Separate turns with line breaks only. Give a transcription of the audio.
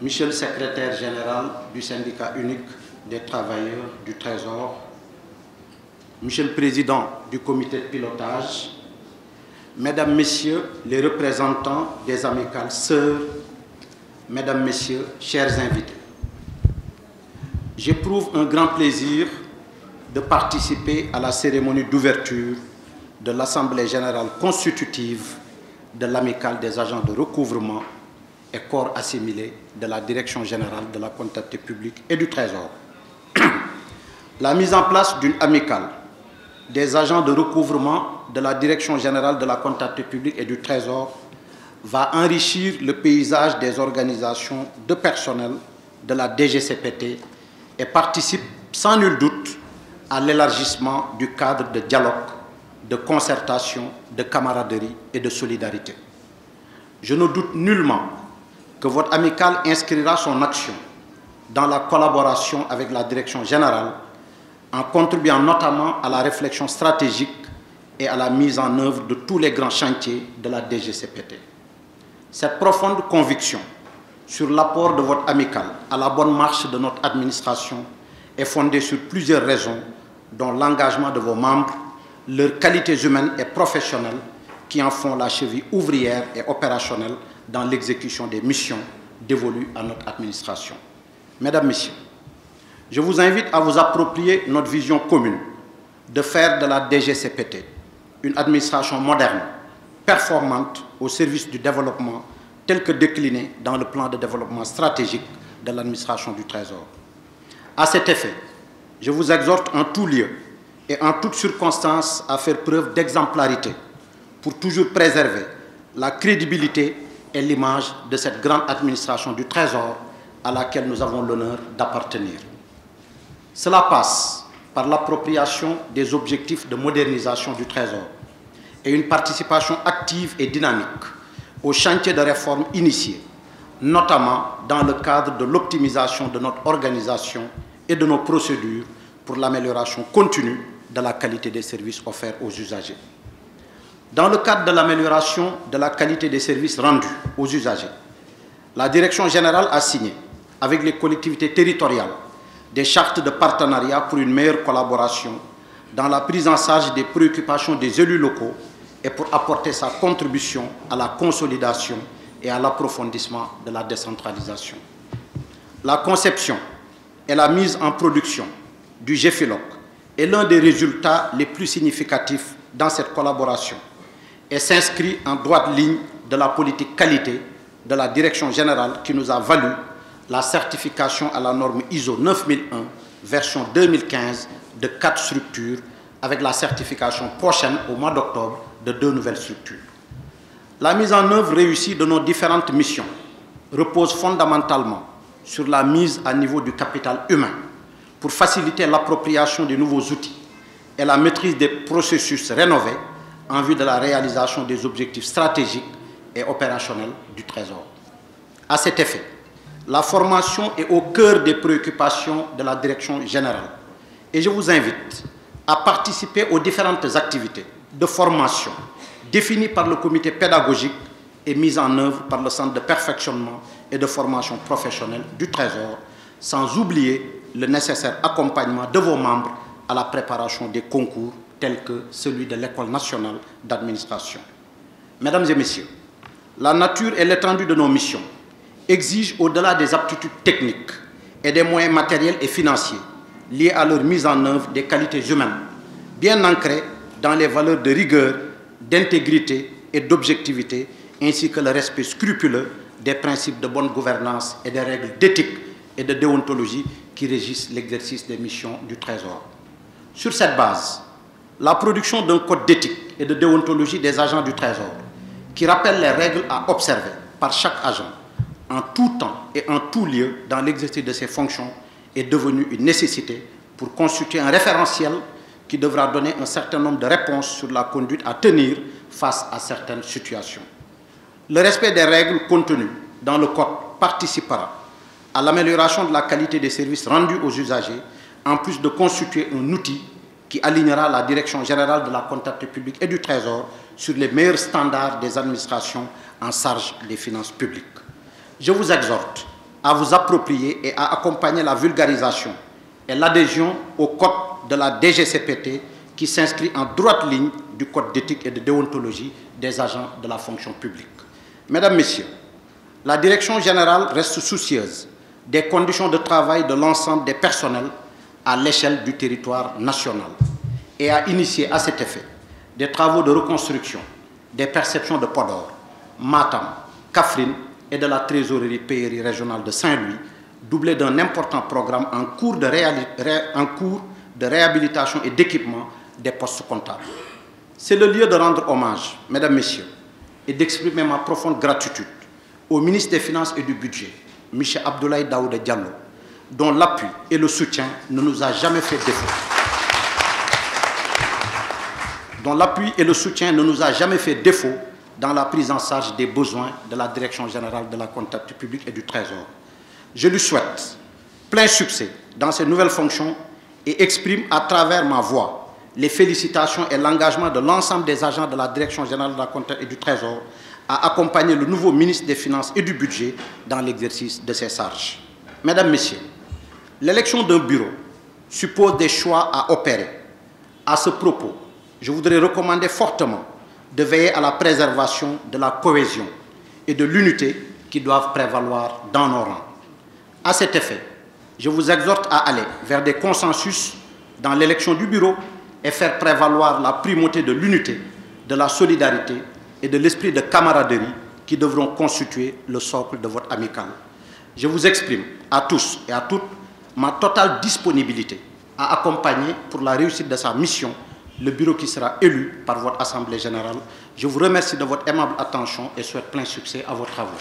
Monsieur le secrétaire général du syndicat unique des travailleurs du Trésor, Monsieur le président du comité de pilotage, Mesdames, Messieurs les représentants des amicales sœurs, Mesdames, Messieurs, chers invités, j'éprouve un grand plaisir de participer à la cérémonie d'ouverture de l'Assemblée générale constitutive de l'amicale des agents de recouvrement et corps assimilés de la Direction générale de la comptabilité publique et du Trésor. La mise en place d'une amicale des agents de recouvrement de la Direction générale de la comptabilité publique et du Trésor va enrichir le paysage des organisations de personnel de la DGCPT et participe sans nul doute à l'élargissement du cadre de dialogue, de concertation, de camaraderie et de solidarité. Je ne doute nullement que votre amicale inscrira son action dans la collaboration avec la Direction générale en contribuant notamment à la réflexion stratégique et à la mise en œuvre de tous les grands chantiers de la DGCPT. Cette profonde conviction sur l'apport de votre amicale à la bonne marche de notre administration est fondée sur plusieurs raisons, dont l'engagement de vos membres, leurs qualités humaines et professionnelles qui en font la cheville ouvrière et opérationnelle dans l'exécution des missions dévolues à notre administration. Mesdames, Messieurs, je vous invite à vous approprier notre vision commune de faire de la DGCPT une administration moderne, performante au service du développement tel que décliné dans le plan de développement stratégique de l'administration du Trésor. À cet effet, je vous exhorte en tout lieu et en toutes circonstances à faire preuve d'exemplarité pour toujours préserver la crédibilité et l'image de cette grande administration du Trésor à laquelle nous avons l'honneur d'appartenir. Cela passe par l'appropriation des objectifs de modernisation du Trésor et une participation active et dynamique aux chantiers de réforme initiés, notamment dans le cadre de l'optimisation de notre organisation et de nos procédures pour l'amélioration continue de la qualité des services offerts aux usagers. Dans le cadre de l'amélioration de la qualité des services rendus aux usagers, la Direction générale a signé avec les collectivités territoriales des chartes de partenariat pour une meilleure collaboration dans la prise en charge des préoccupations des élus locaux et pour apporter sa contribution à la consolidation et à l'approfondissement de la décentralisation. La conception et la mise en production du GEFILOC est l'un des résultats les plus significatifs dans cette collaboration et s'inscrit en droite ligne de la politique qualité de la Direction générale qui nous a valu la certification à la norme ISO 9001, version 2015, de 4 structures, avec la certification prochaine au mois d'octobre de 2 nouvelles structures. La mise en œuvre réussie de nos différentes missions repose fondamentalement sur la mise à niveau du capital humain pour faciliter l'appropriation des nouveaux outils et la maîtrise des processus rénovés en vue de la réalisation des objectifs stratégiques et opérationnels du Trésor. À cet effet, la formation est au cœur des préoccupations de la Direction générale et je vous invite à participer aux différentes activités de formation définies par le comité pédagogique et mises en œuvre par le Centre de perfectionnement et de formation professionnelle du Trésor, sans oublier le nécessaire accompagnement de vos membres à la préparation des concours tels que celui de l'École nationale d'administration. Mesdames et Messieurs, la nature et l'étendue de nos missions exigent, au-delà des aptitudes techniques et des moyens matériels et financiers liés à leur mise en œuvre, des qualités humaines, bien ancrées dans les valeurs de rigueur, d'intégrité et d'objectivité, ainsi que le respect scrupuleux des principes de bonne gouvernance et des règles d'éthique et de déontologie qui régissent l'exercice des missions du Trésor. Sur cette base, la production d'un code d'éthique et de déontologie des agents du Trésor, qui rappelle les règles à observer par chaque agent, en tout temps et en tout lieu dans l'exercice de ses fonctions, est devenue une nécessité pour constituer un référentiel qui devra donner un certain nombre de réponses sur la conduite à tenir face à certaines situations. Le respect des règles contenues dans le Code participera à l'amélioration de la qualité des services rendus aux usagers, en plus de constituer un outil qui alignera la Direction générale de la comptabilité publique et du Trésor sur les meilleurs standards des administrations en charge des finances publiques. Je vous exhorte à vous approprier et à accompagner la vulgarisation et l'adhésion au code de la DGCPT qui s'inscrit en droite ligne du code d'éthique et de déontologie des agents de la fonction publique. Mesdames, Messieurs, la Direction générale reste soucieuse des conditions de travail de l'ensemble des personnels à l'échelle du territoire national et a initié à cet effet des travaux de reconstruction des perceptions de Podor, Matam, Kaffrine et de la trésorerie PRI régionale de Saint-Louis, doublé d'un important programme en cours de réhabilitation et d'équipement des postes comptables. C'est le lieu de rendre hommage, Mesdames, Messieurs, et d'exprimer ma profonde gratitude au ministre des Finances et du Budget, M. Abdoulaye Daouda Diallo, dont l'appui et le soutien ne nous a jamais fait défaut. Dans la prise en charge des besoins de la Direction générale de la comptabilité publique et du Trésor. Je lui souhaite plein succès dans ses nouvelles fonctions et exprime à travers ma voix les félicitations et l'engagement de l'ensemble des agents de la Direction générale de la comptabilité et du Trésor à accompagner le nouveau ministre des Finances et du Budget dans l'exercice de ses charges. Mesdames, Messieurs, l'élection d'un bureau suppose des choix à opérer. À ce propos, je voudrais recommander fortement de veiller à la préservation de la cohésion et de l'unité qui doivent prévaloir dans nos rangs. À cet effet, je vous exhorte à aller vers des consensus dans l'élection du bureau et faire prévaloir la primauté de l'unité, de la solidarité et de l'esprit de camaraderie qui devront constituer le socle de votre amicale. Je vous exprime à tous et à toutes ma totale disponibilité à accompagner pour la réussite de sa mission le bureau qui sera élu par votre Assemblée générale. Je vous remercie de votre aimable attention et souhaite plein succès à vos travaux.